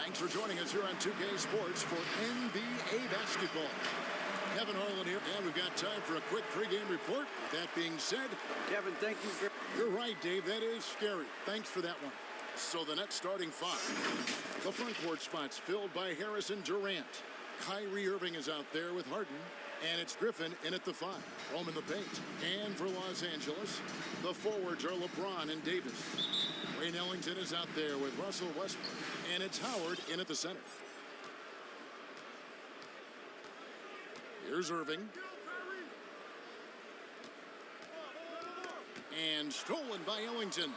Thanks for joining us here on 2K Sports for NBA basketball. Kevin Harlan here, and we've got time for a quick pregame report. With that being said, Kevin, thank you for... You're right, Dave. That is scary. Thanks for that one. So the net starting five. The front court spots filled by Harrison Durant. Kyrie Irving is out there with Harden. And it's Griffin in at the 5. Roman the paint. And for Los Angeles, the forwards are LeBron and Davis. Wayne Ellington is out there with Russell Westbrook. And it's Howard in at the center. Here's Irving. And stolen by Ellington.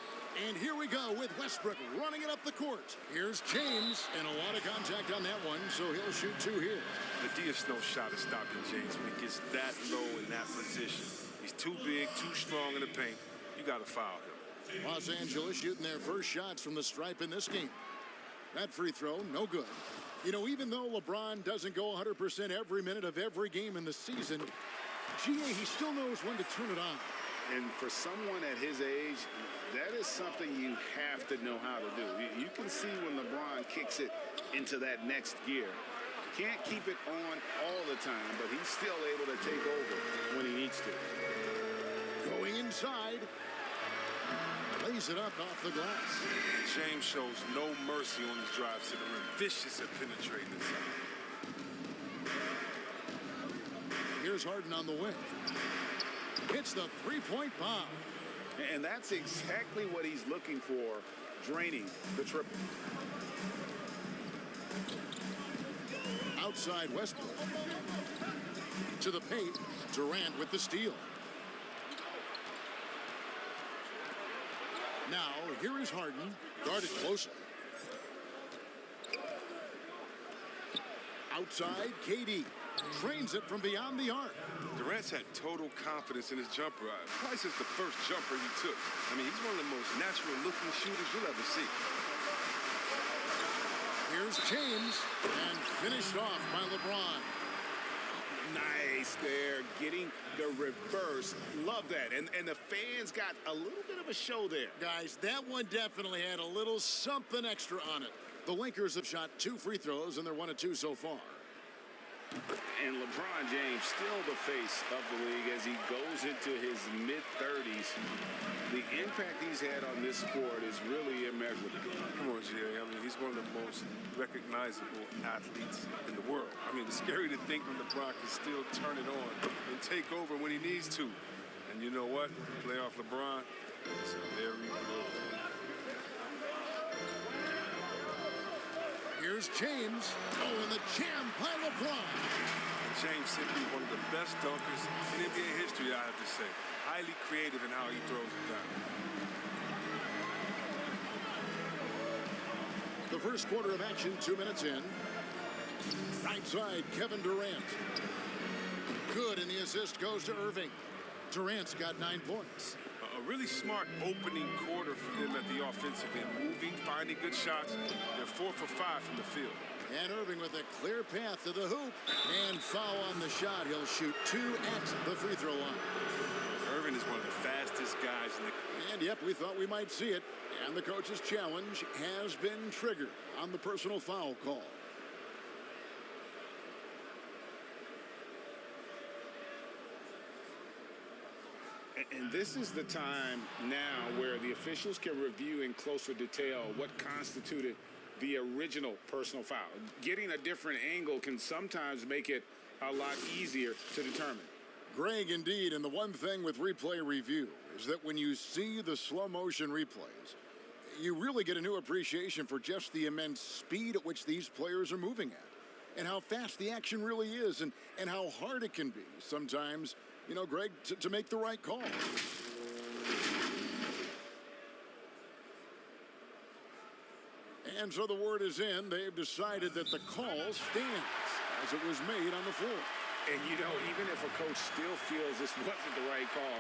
And here we go with Westbrook running it up the court. Here's James, and a lot of contact on that one, so he'll shoot 2 here. The DSNO shot is stopping James when he gets that low in that position. He's too big, too strong in the paint. You got to foul him. Los Angeles shooting their first shots from the stripe in this game. That free throw, no good. You know, even though LeBron doesn't go 100% every minute of every game in the season, GA, he still knows when to turn it on. And for someone at his age, that is something you have to know how to do. You can see when LeBron kicks it into that next gear. Can't keep it on all the time, but he's still able to take over when he needs to. Going inside. Lays it up off the glass. James shows no mercy on his drives to the rim. Vicious at penetrating inside. Here's Harden on the wing. Hits the three-point bomb. And that's exactly what he's looking for, draining the triple. Outside Westbrook. To the paint. Durant with the steal. Now, here is Harden. Guarded closer. Outside, KD. Trains it from beyond the arc. Durant's had total confidence in his jumper. Probably since the first jumper he took. I mean, he's one of the most natural-looking shooters you'll ever see. Here's James, and finished off by LeBron. Nice there, getting the reverse. Love that. And the fans got a little bit of a show there. Guys, that one definitely had a little something extra on it. The Lakers have shot 2 free throws, and they're 1 of 2 so far. And LeBron James still the face of the league as he goes into his mid-30s. The impact he's had on this sport is really immeasurable. Come on, Jerry. I mean, he's one of the most recognizable athletes in the world. I mean, it's scary to think that LeBron can still turn it on and take over when he needs to. And you know what? Playoff LeBron is a very real thing. Here's James. Oh, and the jam by LeBron. James simply one of the best dunkers in NBA history, I have to say. Highly creative in how he throws it down. The first quarter of action, 2 minutes in. Right side, Kevin Durant. Good, and the assist goes to Irving. Durant's got 9 points. A really smart opening quarter for them at the offensive end. Moving, finding good shots. They're 4 for 5 from the field. And Irving with a clear path to the hoop. And foul on the shot. He'll shoot 2 at the free throw line. Irving is one of the fastest guys in the... And yep, we thought we might see it. And the coach's challenge has been triggered on the personal foul call. And this is the time now where the officials can review in closer detail what constituted the original personal foul. Getting a different angle can sometimes make it a lot easier to determine. Greg, indeed, and the one thing with replay review is that when you see the slow motion replays, you really get a new appreciation for just the immense speed at which these players are moving at, and how fast the action really is, and how hard it can be sometimes, you know, Greg, to make the right call. And so the word is in. They've decided that the call stands as it was made on the floor. And, you know, even if a coach still feels this wasn't the right call,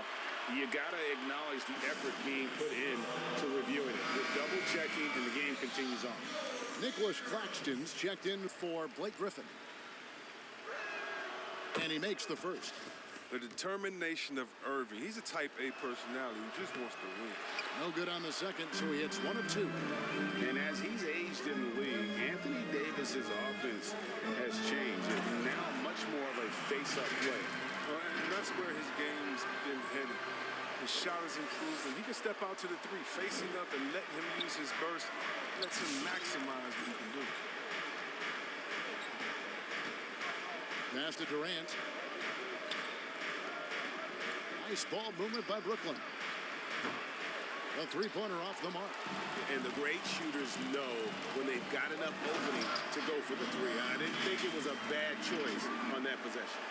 you got to acknowledge the effort being put in to reviewing it. They're double-checking, and the game continues on. Nicholas Claxton's checked in for Blake Griffin. And he makes the first. The determination of Irving. He's a type A personality who just wants to win. No good on the second, so he hits 1 of 2. And as he's aged in the league, Anthony Davis's offense has changed. It's now much more of a face-up play. And that's where his game's been headed. His shot has improved, and he can step out to the 3, facing up and letting him use his burst. Lets him maximize what he can do. Pass to Durant. Nice ball movement by Brooklyn. A three-pointer off the mark. And the great shooters know when they've got enough opening to go for the 3. I didn't think it was a bad choice on that possession.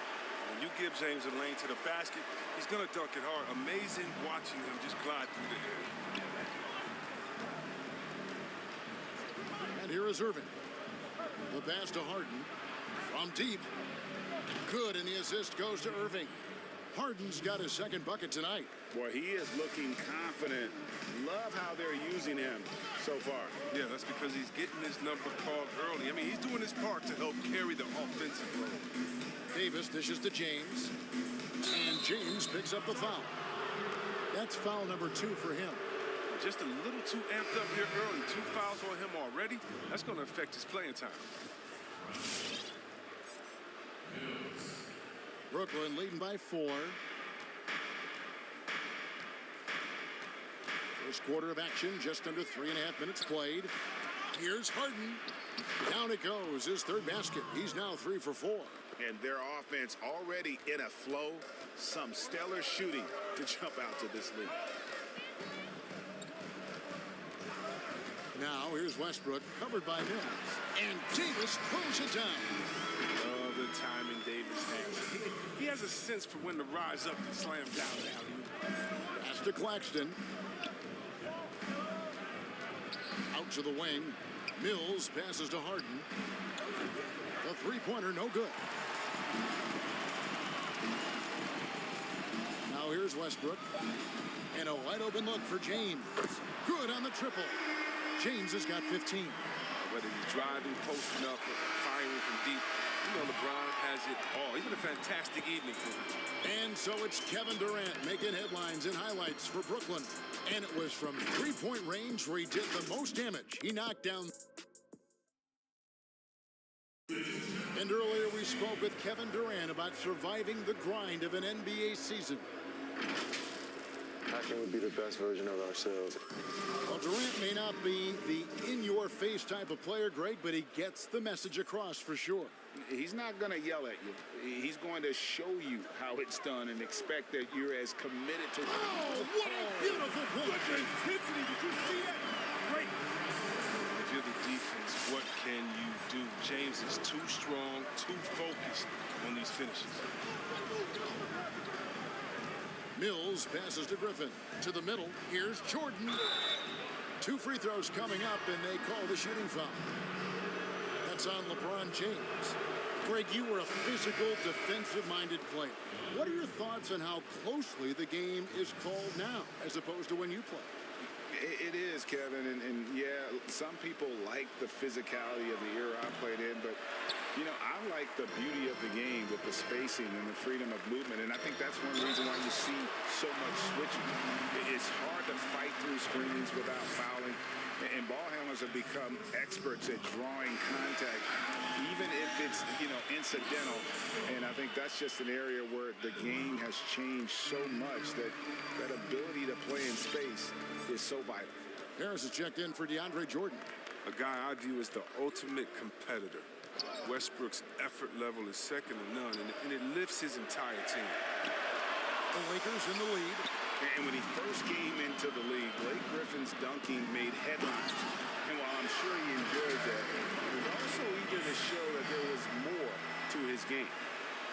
When you give James a lane to the basket, he's going to dunk it hard. Amazing watching him just glide through the air. And here is Irving. The pass to Harden. From deep. Good, and the assist goes to Irving. Harden's got his second bucket tonight. Boy, he is looking confident. Love how they're using him so far. Yeah, that's because he's getting his number called early. I mean, he's doing his part to help carry the offensive load. Davis dishes to James. And James picks up the foul. That's foul number 2 for him. Just a little too amped up here early. 2 fouls on him already. That's going to affect his playing time. Brooklyn leading by 4. First quarter of action, just under 3.5 minutes played. Here's Harden. Down it goes, his third basket. He's now 3 for 4. And their offense already in a flow. Some stellar shooting to jump out to this league. Now here's Westbrook, covered by Mills. And Davis throws it down. Love the timing Davis has. He has a sense for when to rise up and slam down the alley. Pass to Claxton. Out to the wing. Mills passes to Harden. The three-pointer, no good. Now here's Westbrook. And a wide-open look for James. Good on the triple. James has got 15. Whether he's driving, posting up, or firing from deep, you know LeBron has it all. He's been a fantastic evening for him. And so it's Kevin Durant making headlines and highlights for Brooklyn. And it was from three-point range where he did the most damage. He knocked down. And earlier we spoke with Kevin Durant about surviving the grind of an NBA season. How can we be the best version of ourselves? Well, Durant may not be the in-your-face type of player, Greg, but he gets the message across for sure. He's not going to yell at you. He's going to show you how it's done and expect that you're as committed to it. Oh, what a beautiful play. Intensity, did you see that? Great. If you're the defense, what can you do? James is too strong, too focused on these finishes. Mills passes to Griffin. To the middle, here's Jordan. 2 free throws coming up, and they call the shooting foul. That's on LeBron James. Greg, you were a physical, defensive-minded player. What are your thoughts on how closely the game is called now, as opposed to when you played? It is, Kevin, and yeah, some people like the physicality of the era I played in, but, you know, I like the beauty of the game with the spacing and the freedom of movement, and I think that's one reason why you see so much switching. It's hard to fight through screens without fouling, and ball handlers have become experts at drawing contact, even if it's, you know, incidental, and I think that's just an area where the game has changed so much that that ability to play in space is so vital. Harris is checked in for DeAndre Jordan. A guy I view as the ultimate competitor. Westbrook's effort level is second to none, and it lifts his entire team. The Lakers in the lead. And when he first came into the league, Blake Griffin's dunking made headlines. And while I'm sure he enjoyed that, he was also eager to show that there was more to his game.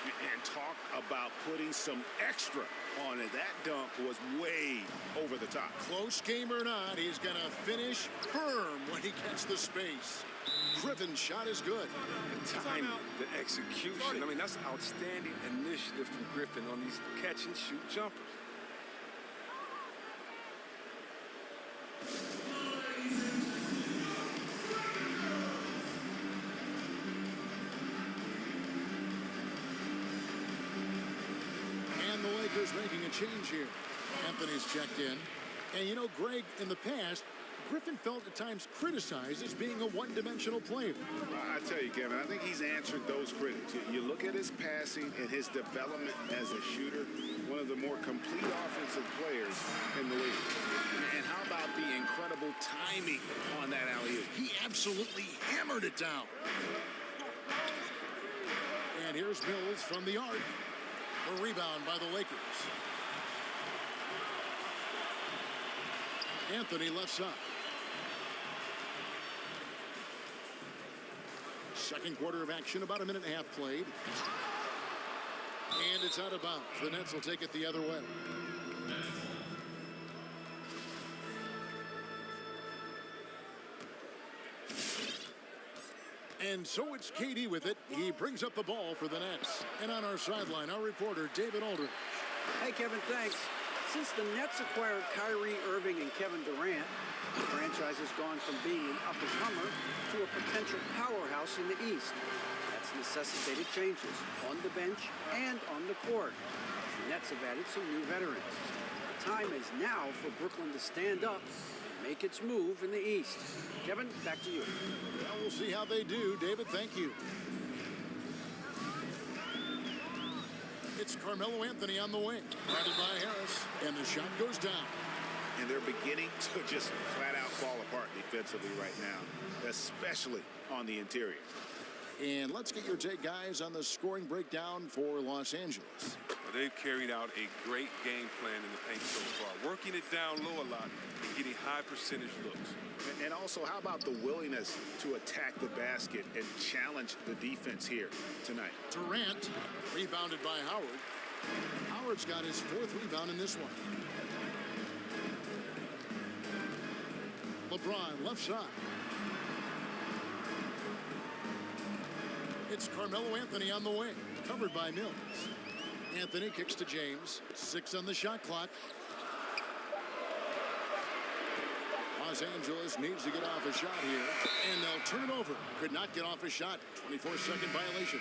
And talk about putting some extra on it. That dunk was way over the top. Close game or not, he's going to finish firm when he gets the space. Griffin's shot is good. The timing, the execution. I mean, that's outstanding initiative from Griffin on these catch-and-shoot jumpers. Lakers making a change here. Anthony's checked in. And you know, Greg, in the past, Griffin felt at times criticized as being a one-dimensional player. I tell you, Kevin, I think he's answered those critics. You look at his passing and his development as a shooter, one of the more complete offensive players in the league. And how about the incredible timing on that alley-oop? He absolutely hammered it down. And here's Mills from the arc. A rebound by the Lakers. Anthony left side. Second quarter of action, about a minute and a half played. And it's out of bounds. The Nets will take it the other way. And so it's KD with it. He brings up the ball for the Nets. And on our sideline, our reporter, David Aldridge. Hey, Kevin, thanks. Since the Nets acquired Kyrie Irving and Kevin Durant, the franchise has gone from being an up-and-comer to a potential powerhouse in the East. That's necessitated changes on the bench and on the court. The Nets have added some new veterans. The time is now for Brooklyn to stand up and make its move in the East. Kevin, back to you. Well, we'll see how they do. David, thank you. It's Carmelo Anthony on the wing. Guarded by Harris. And the shot goes down. And they're beginning to just flat out fall apart defensively right now, especially on the interior. And let's get your take, guys, on the scoring breakdown for Los Angeles. Well, they've carried out a great game plan in the paint so far, working it down low a lot and getting high percentage looks. And also, how about the willingness to attack the basket and challenge the defense here tonight? Durant, rebounded by Howard. Howard's got his fourth rebound in this one. LeBron, left side. It's Carmelo Anthony on the wing, covered by Mills. Anthony kicks to James. 6 on the shot clock. Los Angeles needs to get off a shot here, and they'll turn it over. Could not get off a shot. 24-second violation.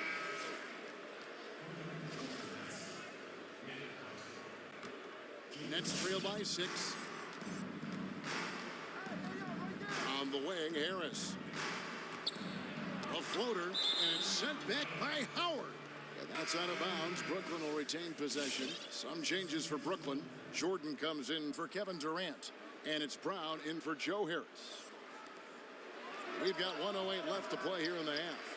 Nets trail by 6. On the wing, Harris. A floater, and it's sent back by Howard. And that's out of bounds. Brooklyn will retain possession. Some changes for Brooklyn. Jordan comes in for Kevin Durant. And it's Brown in for Joe Harris. We've got 1:08 left to play here in the half.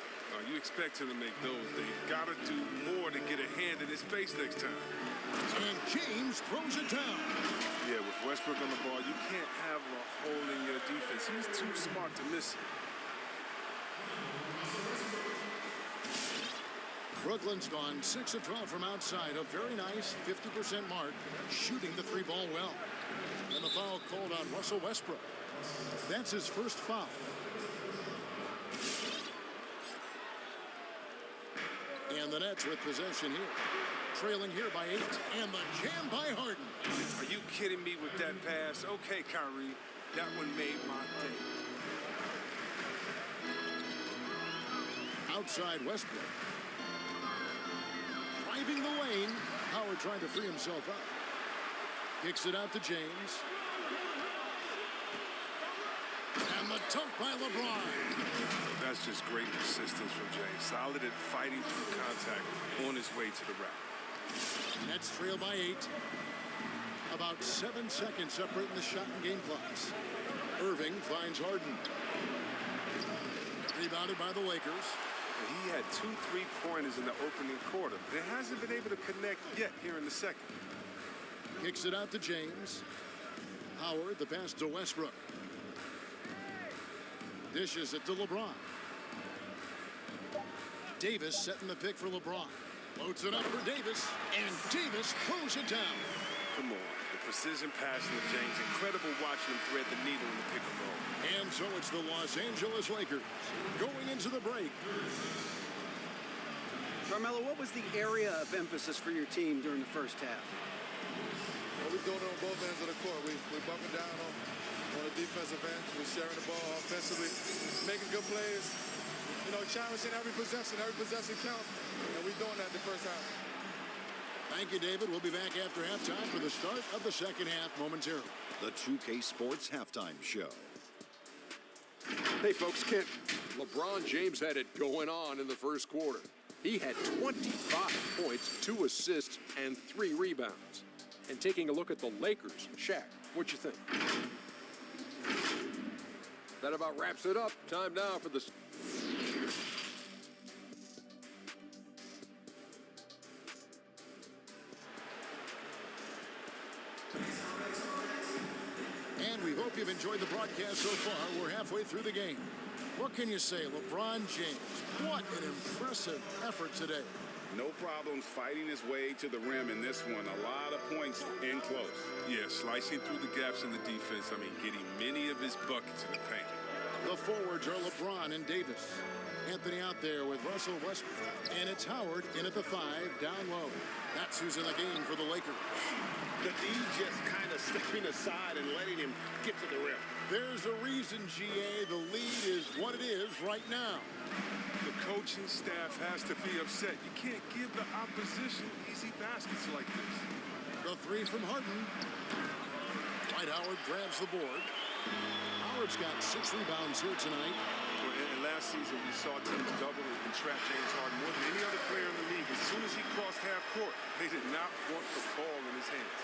You expect him to make those. They got to do more to get a hand in his face next time. And James throws it down. Yeah, with Westbrook on the ball, you can't have a hole in your defense. He's too smart to miss it. Brooklyn's gone 6 of 12 from outside. A very nice 50% mark. Shooting the 3-ball well. And the foul called on Russell Westbrook. That's his first foul. And the Nets with possession here. Trailing here by 8. And the jam by Harden. Are you kidding me with that pass? Okay, Kyrie. That one made my day. Outside Westbrook. Driving the lane. Howard trying to free himself up. Kicks it out to James. And the dunk by LeBron. That's just great persistence from James. Solid at fighting through contact on his way to the rack. Nets trail by 8. About 7 seconds separating the shot and game clocks. Irving finds Harden. Rebounded by the Lakers. He had 2 3-pointers in the opening quarter. But hasn't been able to connect yet here in the second. Kicks it out to James. Howard, the pass to Westbrook. Dishes it to LeBron. Davis setting the pick for LeBron. Loads it up for Davis. And Davis throws it down. Come on. The precision passing to James. Incredible watching him thread the needle in the pick and roll. And so it's the Los Angeles Lakers going into the break. Carmelo, what was the area of emphasis for your team during the first half? Well, we're doing it on both ends of the court. We're bumping down on the defensive end. We're sharing the ball offensively, making good plays. You know, challenging every possession counts. And we're doing that in the first half. Thank you, David. We'll be back after halftime for the start of the second half momentarily. The 2K Sports Halftime Show. Hey, folks, Kent, LeBron James had it going on in the first quarter. He had 25 points, 2 assists, and 3 rebounds. And taking a look at the Lakers, Shaq, what you think? That about wraps it up. Time now for the... And we hope you've enjoyed the broadcast so far. We're halfway through the game. What can you say, LeBron James? What an impressive effort today. No problems fighting his way to the rim in this one. A lot of points in close. Yeah, slicing through the gaps in the defense. I mean, getting many of his buckets in the paint. The forwards are LeBron and Davis. Anthony out there with Russell Westbrook. And it's Howard in at the 5, down low. That's who's in the game for the Lakers. The D just kind of stepping aside and letting him get to the rim. There's a reason, GA, the lead is what it is right now. The coaching staff has to be upset. You can't give the opposition easy baskets like this. The 3 from Harden. Dwight Howard grabs the board. Howard's got 6 rebounds here tonight. And last season, we saw teams double and trap James Harden more than any other player in the league. As soon as he crossed half court, they did not want the ball in his hands.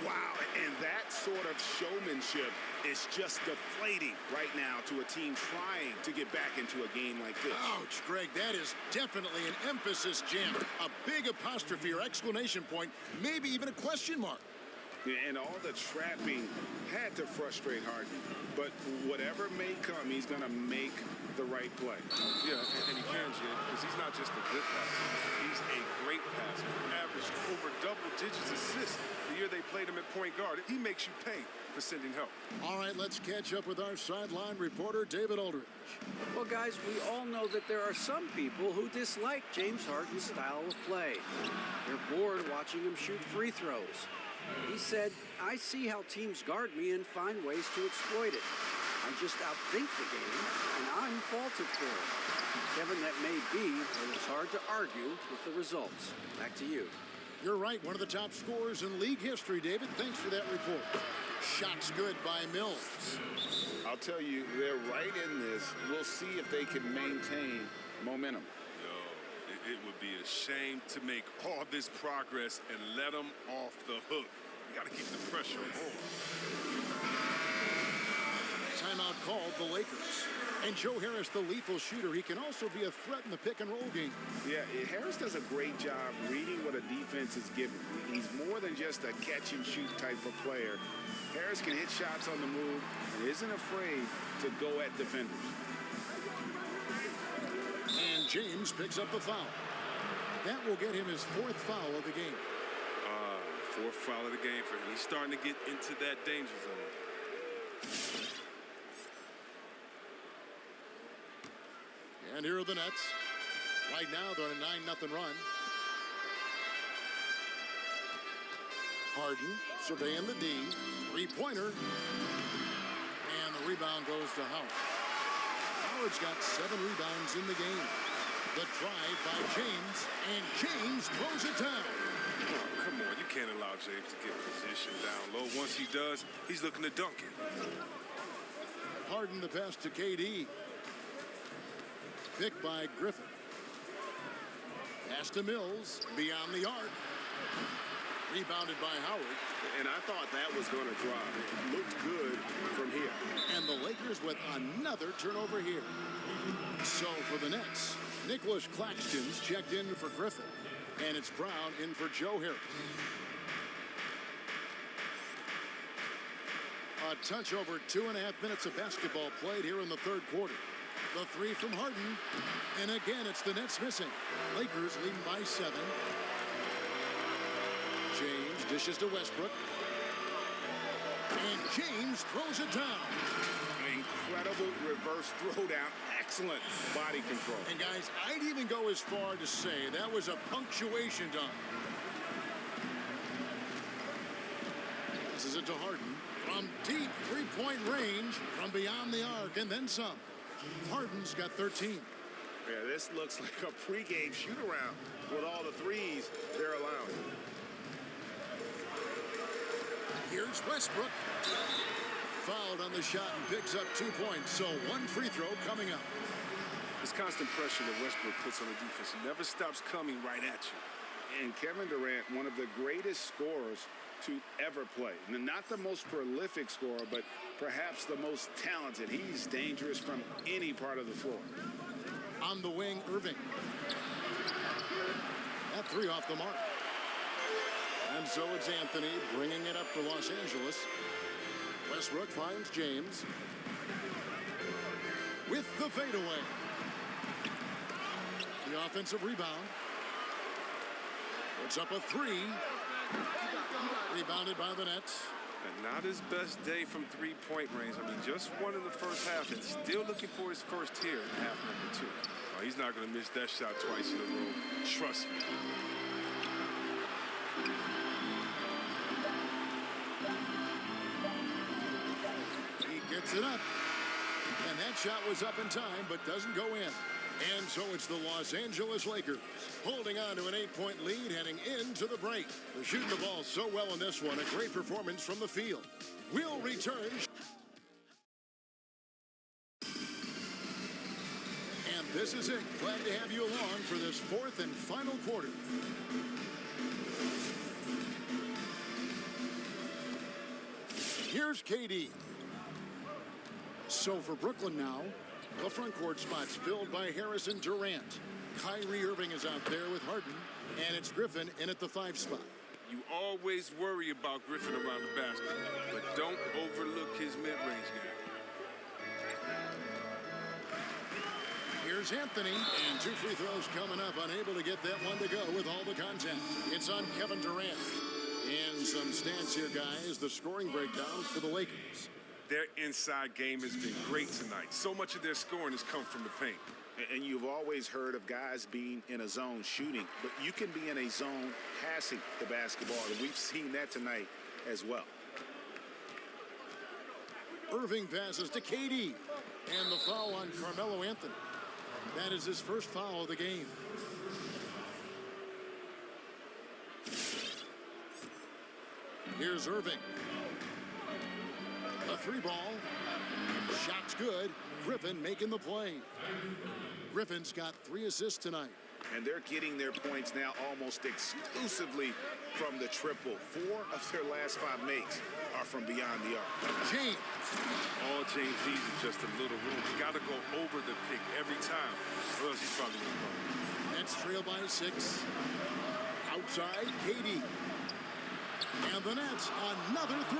Wow, and that sort of showmanship is just deflating right now to a team trying to get back into a game like this. Ouch, Greg, that is definitely an emphasis jam. A big apostrophe or exclamation point, maybe even a question mark. And all the trapping had to frustrate Harden. But whatever may come, he's going to make the right play. Yeah, and he can, Jim, because he's not just a good passer. He's a great passer. Averaged over double digits assists the year they played him at point guard. He makes you pay for sending help. All right, let's catch up with our sideline reporter, David Aldridge. Well, guys, we all know that there are some people who dislike James Harden's style of play. They're bored watching him shoot free throws. He said, I see how teams guard me and find ways to exploit it. I just outthink the game, and I'm faulted for it. Kevin, that may be, but it's hard to argue with the results. Back to you. You're right, one of the top scorers in league history, David. Thanks for that report. Shots good by Mills. I'll tell you, they're right in this. We'll see if they can maintain momentum. It would be a shame to make all this progress and let them off the hook. You got to keep the pressure on. Timeout called the Lakers. And Joe Harris, the lethal shooter, he can also be a threat in the pick-and-roll game. Yeah, Harris does a great job reading what a defense is giving. He's more than just a catch-and-shoot type of player. Harris can hit shots on the move and isn't afraid to go at defenders. And James picks up the foul. That will get him his 4th foul of the game. 4th foul of the game for him. He's starting to get into that danger zone. And here are the Nets. Right now, they're on a 9-0 run. Harden surveying the D. 3-pointer. And the rebound goes to Howard. Howard's got 7 rebounds in the game. The drive by James, and James throws it down. Oh, come on, you can't allow James to get position down low. Once he does, he's looking to dunk it. Harden the pass to KD. Picked by Griffin. Pass to Mills, beyond the arc. Rebounded by Howard. And I thought that was going to drop. It looked good from here. And the Lakers with another turnover here. So for the Nets, Nicholas Claxton's checked in for Griffin. And it's Brown in for Joe Harris. A touch over 2.5 minutes of basketball played here in the third quarter. The 3 from Harden. And again, it's the Nets missing. Lakers leading by 7. James dishes to Westbrook. And James throws it down. Incredible reverse throwdown. Excellent body control. And guys, I'd even go as far to say that was a punctuation dunk. This is it to Harden. From deep three-point range, from beyond the arc, and then some. Harden's got 13. Yeah, this looks like a pregame shoot-around with all the threes they're allowing. Here's Westbrook. Fouled on the shot and picks up 2 points. So one free throw coming up. This constant pressure that Westbrook puts on the defense never stops coming right at you. And Kevin Durant, one of the greatest scorers to ever play. Not the most prolific scorer, but perhaps the most talented. He's dangerous from any part of the floor. On the wing, Irving. That three off the mark. And so it's Anthony bringing it up for Los Angeles. Westbrook finds James with the fadeaway. The offensive rebound. Puts up a three. Rebounded by the Nets. And not his best day from three-point range. I mean, just one in the first half and still looking for his first here in half number 2. Oh, he's not going to miss that shot twice in a row. Trust me. He gets it up. And that shot was up in time, but doesn't go in. And so it's the Los Angeles Lakers holding on to an 8-point lead heading into the break. They're shooting the ball so well in this one. A great performance from the field. We'll return. And this is it. Glad to have you along for this fourth and final quarter. Here's KD. So for Brooklyn now, the front court spots filled by Harris and Durant. Kyrie Irving is out there with Harden, and it's Griffin in at the 5 spot. You always worry about Griffin around the basket, but don't overlook his mid-range game. Here's Anthony, and 2 free throws coming up, unable to get that one to go with all the contact. It's on Kevin Durant. And some stats here, guys. The scoring breakdown for the Lakers. Their inside game has been great tonight. So much of their scoring has come from the paint. And you've always heard of guys being in a zone shooting, but you can be in a zone passing the basketball, and we've seen that tonight as well. Irving passes to KD, and the foul on Carmelo Anthony. That is his first foul of the game. Here's Irving. A 3-ball. Shot's good. Griffin making the play. Griffin's got 3 assists tonight. And they're getting their points now almost exclusively from the triple. 4 of their last 5 makes are from beyond the arc. James. All James needs is just a little room. He's got to go over the pick every time, or else he's probably going to go. Nets trail by 6. Outside, KD. And the Nets, another 3.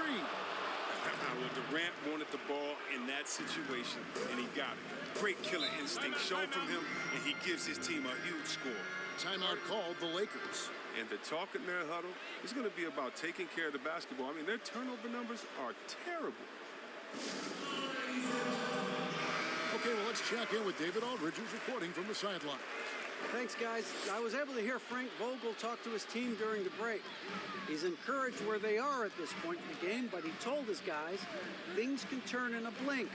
Well, Durant wanted the ball in that situation, and he got it. Great killer instinct shown from him, and he gives his team a huge score. Timeout called the Lakers. And the talk in their huddle is going to be about taking care of the basketball. I mean, their turnover numbers are terrible. Okay, well, let's check in with David Aldridge, who's reporting from the sideline. Thanks, guys. I was able to hear Frank Vogel talk to his team during the break. He's encouraged where they are at this point in the game, but he told his guys things can turn in a blink.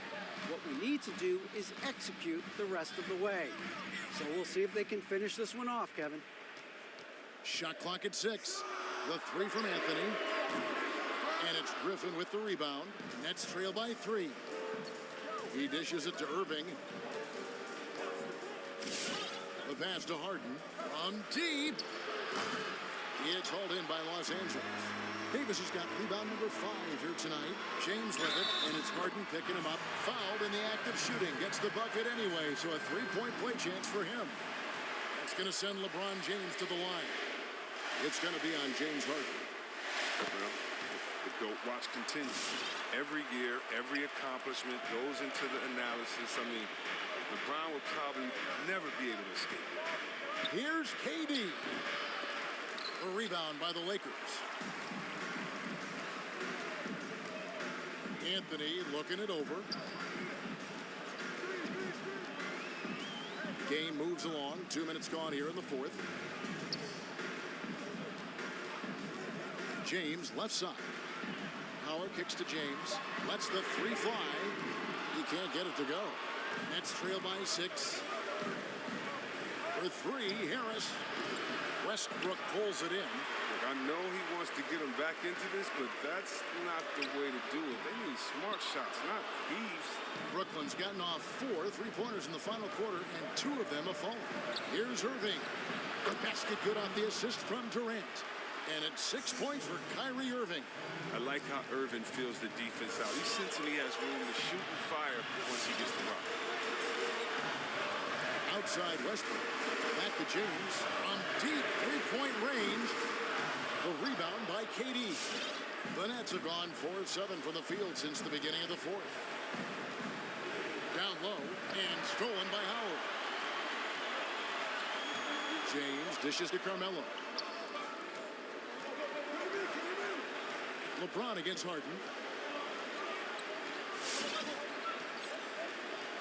What we need to do is execute the rest of the way. So we'll see if they can finish this one off, Kevin. Shot clock at 6. The 3 from Anthony. And it's Griffin with the rebound. Nets trail by 3. He dishes it to Irving. The pass to Harden from deep. It's hauled in by Los Angeles. Davis has got rebound number 5 here tonight. James with it, and it's Harden picking him up. Fouled in the act of shooting. Gets the bucket anyway, so a 3-point play chance for him. That's going to send LeBron James to the line. It's going to be on James Harden. Well, the GOAT watch continues. Every year, every accomplishment goes into the analysis. I mean, LeBron will probably never be able to escape. Here's KD. A rebound by the Lakers. Anthony looking it over. Game moves along. 2 minutes gone here in the 4th. James left side. Howard kicks to James. Lets the 3 fly. He can't get it to go. Nets trail by 6. For 3, Harris. Westbrook pulls it in. Look, I know he wants to get them back into this, but that's not the way to do it. They need smart shots, not heaves. Brooklyn's gotten off 4 3-pointers in the final quarter, and 2 of them have fallen. Here's Irving. The basket good off the assist from Durant. And it's 6 points for Kyrie Irving. I like how Irving feels the defense out. He senses he has room to shoot and fire once he gets the rock. Outside Westbrook. Back to James. From deep 3-point range. The rebound by KD. The Nets have gone 4 of 7 from the field since the beginning of the fourth. Down low and stolen by Howard. James dishes to Carmelo. LeBron against Harden.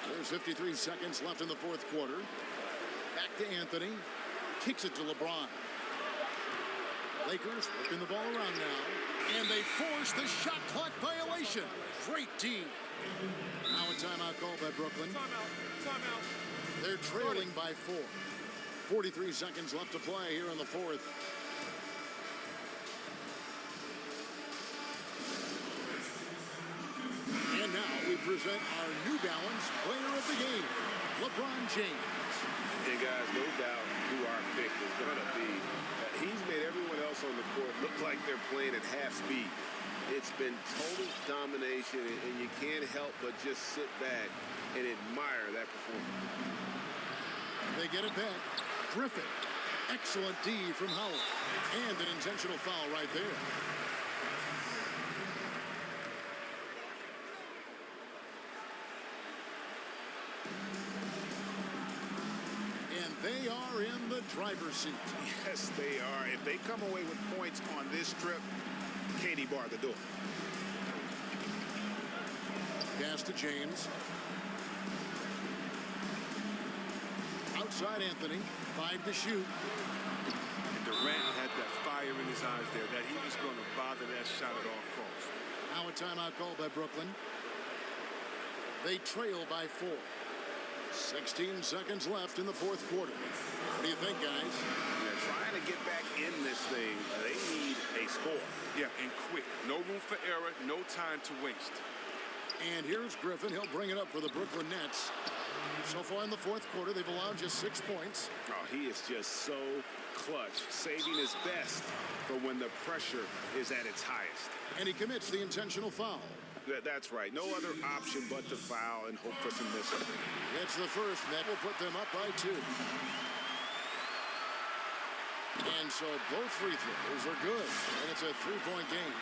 There's 53 seconds left in the fourth quarter. Back to Anthony. Kicks it to LeBron. Lakers working the ball around now. And they force the shot clock violation. Great D. Now a timeout called by Brooklyn. Timeout. They're trailing by 4. 43 seconds left to play here in the fourth. And now we present our New Balance player of the game, LeBron James. Hey guys, no doubt who our pick is going to be. He's made everyone else on the court look like they're playing at half speed. It's been total domination, and you can't help but just sit back and admire that performance. They get it back. Griffin. Excellent D from Howard. And an intentional foul right there. And they are in the driver's seat. Yes, they are. If they come away with points on this trip, Katie bar the door. Pass to James. Outside Anthony. 5 to shoot. And Durant had that fire in his eyes there, that he was going to bother that shot at all costs. Now a timeout called by Brooklyn. They trail by 4. 16 seconds left in the fourth quarter. What do you think, guys? They're trying to get back in this thing. They need a score. Yeah, and quick. No room for error, no time to waste. And here's Griffin. He'll bring it up for the Brooklyn Nets. So far in the fourth quarter, they've allowed just 6 points. Oh, he is just so clutch, saving his best for when the pressure is at its highest. And he commits the intentional foul. That's right. No other option but to foul and hope for some missing. It's the first. That will put them up by 2. And so both free throws are good. And it's a 3-point game.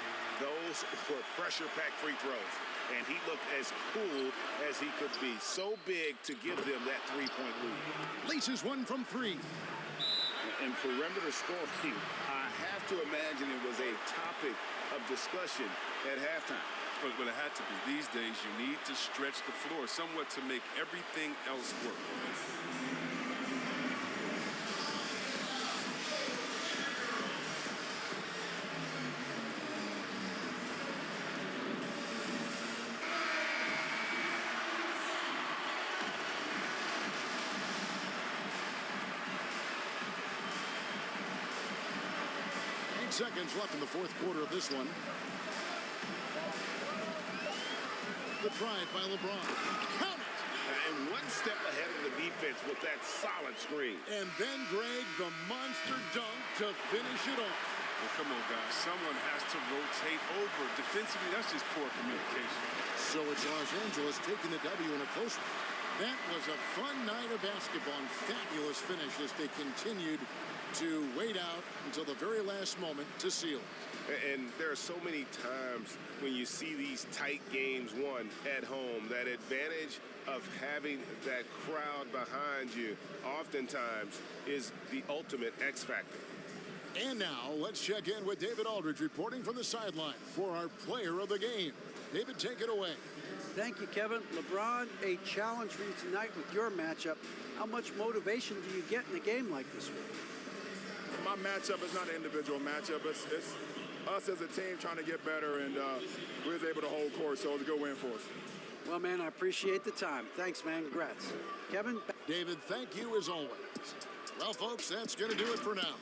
Those were pressure-packed free throws. And he looked as cool as he could be. So big to give them that 3-point lead. Laces one from 3. And perimeter scoring, I have to imagine it was a topic of discussion at halftime. But it had to be. These days, you need to stretch the floor somewhat to make everything else work. 8 seconds left in the fourth quarter of this one. The drive by LeBron. Count it! And one step ahead of the defense with that solid screen. And then Greg, the monster dunk to finish it off. Well, come on, guys. Someone has to rotate over. Defensively, that's just poor communication. So it's Los Angeles taking the W in a close one. That was a fun night of basketball and fabulous finish as they continued to wait out until the very last moment to seal it. And there are so many times when you see these tight games won at home, that advantage of having that crowd behind you oftentimes is the ultimate X factor. And now let's check in with David Aldridge reporting from the sideline for our player of the game. David, take it away. Thank you, Kevin. LeBron, a challenge for you tonight with your matchup. How much motivation do you get in a game like this one? My matchup is not an individual matchup. It's us as a team trying to get better, and we was able to hold court, so it was a good win for us. Well, man, I appreciate the time. Thanks, man. Congrats. Kevin? David, thank you as always. Well, folks, that's going to do it for now.